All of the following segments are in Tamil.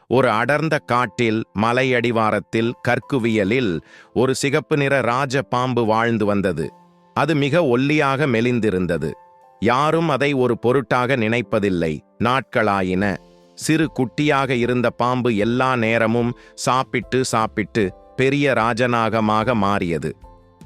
ஒரு அடர்ந்த காட்டில் மலையடிவாரத்தில் கற்குவியலில் ஒரு சிகப்பு நிற ராஜ பாம்பு வாழ்ந்து வந்தது. அது மிக ஒல்லியாக மெலிந்திருந்தது. யாரும் அதை ஒரு பொருட்டாக நினைப்பதில்லை. நாட்களாயின. சிறு குட்டியாக இருந்த பாம்பு எல்லா நேரமும் சாப்பிட்டு சாப்பிட்டு பெரிய ராஜநாகமாக மாறியது.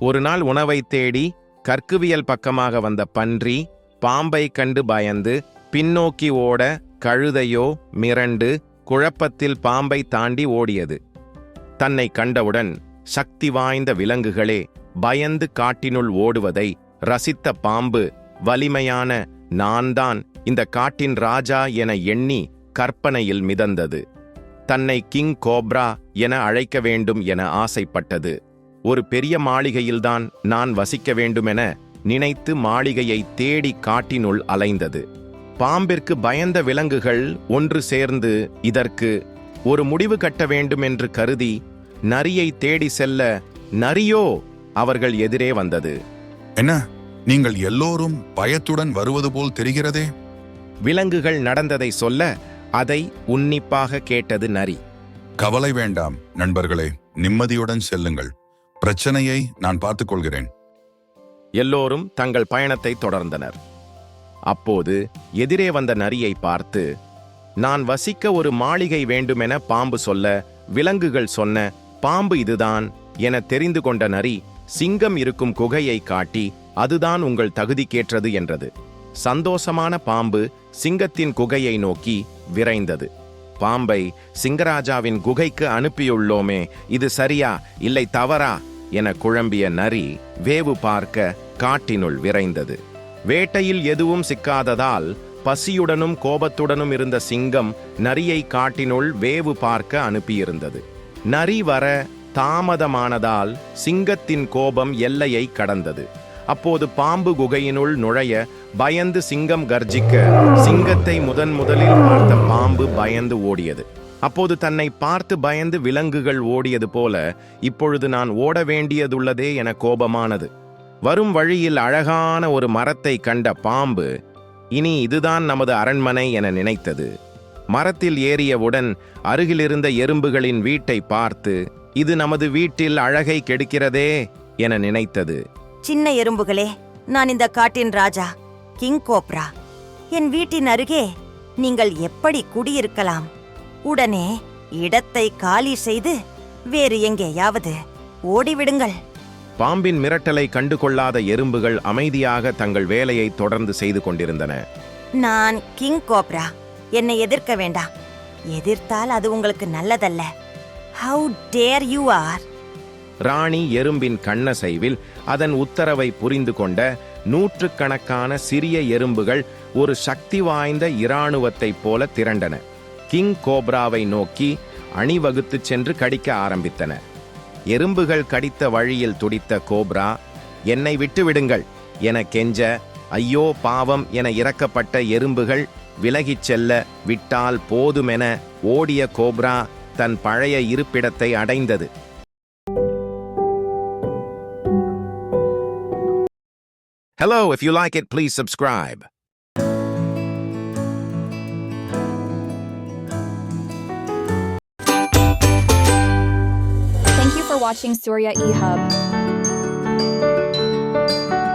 ஒரு நாள் உணவை தேடி கற்குவியல் பக்கமாக வந்த பன்றி பாம்பை கண்டு பயந்து பின்னோக்கி ஓட கழுதையோ மிரண்டு குழப்பத்தில் பாம்பை தாண்டி ஓடியது. தன்னை கண்டவுடன் சக்தி வாய்ந்த விலங்குகளே பயந்து காட்டினுள் ஓடுவதை ரசித்த பாம்பு வலிமையான நான்தான் இந்த காட்டின் ராஜா என எண்ணி கற்பனையில் மிதந்தது. தன்னை கிங் கோப்ரா என அழைக்க வேண்டும் என ஆசைப்பட்டது. ஒரு பெரிய மாளிகையில்தான் நான் வசிக்க வேண்டுமென நினைத்து மாளிகையை தேடி காட்டினுள் அலைந்தது. பாம்பிற்கு பயந்த விலங்குகள் ஒன்று சேர்ந்து இதற்கு ஒரு முடிவு கட்ட வேண்டுமென்று கருதி நரியை தேடி செல்ல நரியோ அவர்கள் எதிரே வந்தது. என்ன, நீங்கள் எல்லோரும் பயத்துடன் வருவது போல் தெரிகிறதே. விலங்குகள் நடந்ததை சொல்ல அதை உன்னிப்பாக கேட்டது நரி. கவலை வேண்டாம் நண்பர்களே, நிம்மதியுடன் செல்லுங்கள். பிரச்சனையை நான் பார்த்துக் கொள்கிறேன். எல்லோரும் தங்கள் பயணத்தை தொடர்ந்தனர். அப்போது எதிரே வந்த நரியை பார்த்து, நான் வசிக்க ஒரு மாளிகை வேண்டுமென பாம்பு சொல்ல விலங்குகள் சொன்ன பாம்பு இதுதான் என தெரிந்து கொண்ட நரி சிங்கம் இருக்கும் குகையை காட்டி அதுதான் உங்கள் தகுதிக்கேற்றது என்றது. சந்தோஷமான பாம்பு சிங்கத்தின் குகையை நோக்கி விரைந்தது. பாம்பை சிங்கராஜாவின் குகைக்கு அனுப்பியுள்ளோமே, இது சரியா இல்லை தவறா என குழம்பிய நரி வேவு பார்க்க காட்டினுள் விரைந்தது. வேட்டையில் எதுவும் சிக்காததால் பசியுடனும் கோபத்துடனும் இருந்த சிங்கம் நரியை காட்டினுள் வேவு பார்க்க அனுப்பியிருந்தது. நரி வர தாமதமானதால் சிங்கத்தின் கோபம் எல்லையை கடந்தது. அப்போது பாம்பு குகையினுள் நுழைய பயந்து சிங்கம் கர்ஜிக்க சிங்கத்தை முதலில் பார்த்த பாம்பு பயந்து ஓடியது. அப்போது தன்னை பார்த்து பயந்து விலங்குகள் ஓடியது போல இப்பொழுது நான் ஓட வேண்டியதுள்ளதே என கோபமானது. வரும் வழியில் அழகான ஒரு மரத்தை கண்ட பாம்பு இனி இதுதான் நமது அரண்மனை என நினைத்தது. மரத்தில் ஏறியவுடன் அருகிலிருந்த எறும்புகளின் வீட்டை பார்த்து இது நமது வீட்டில் அழகை கெடுக்கிறதே என நினைத்தது. சின்ன எறும்புகளே, நான் இந்த காட்டின் ராஜா கிங் கோப்ரா. என் வீட்டின் அருகே நீங்கள் எப்படி குடியிருக்கலாம்? உடனே இடத்தை காலி செய்து வேறு எங்கேயாவது ஓடிவிடுங்கள். பாம்பின் மிரட்டலை கண்டுகொள்ளாத எறும்புகள் அமைதியாக தங்கள் வேலையை தொடர்ந்து செய்து கொண்டிருந்தன. நான் கிங் கோப்ரா, என்னை எதிர்க்க வேண்டாம். எதிர்த்தால் அது உங்களுக்கு நல்லதல்ல. How dare you are? ராணி எறும்பின் கண்ணசைவில் அதன் உத்தரவை புரிந்து கொண்ட நூற்றுக்கணக்கான சிறிய எறும்புகள் ஒரு சக்தி வாய்ந்த இராணுவத்தைப் போல திரண்டன. கிங் கோப்ராவை நோக்கி அணிவகுத்து சென்று கடிக்க ஆரம்பித்தன. எறும்புகள் கடித்த வழியில் துடித்த கோப்ரா என்னை விட்டு விடுங்கள் என கெஞ்ச, ஐயோ பாவம் என இறக்கப்பட்ட எறும்புகள் விலகிச் செல்ல விட்டால் போதுமென ஓடிய கோப்ரா தன் பழைய இருப்பிடத்தை அடைந்தது. Hello, if you like it, please subscribe. Thank you for watching Surya eHub.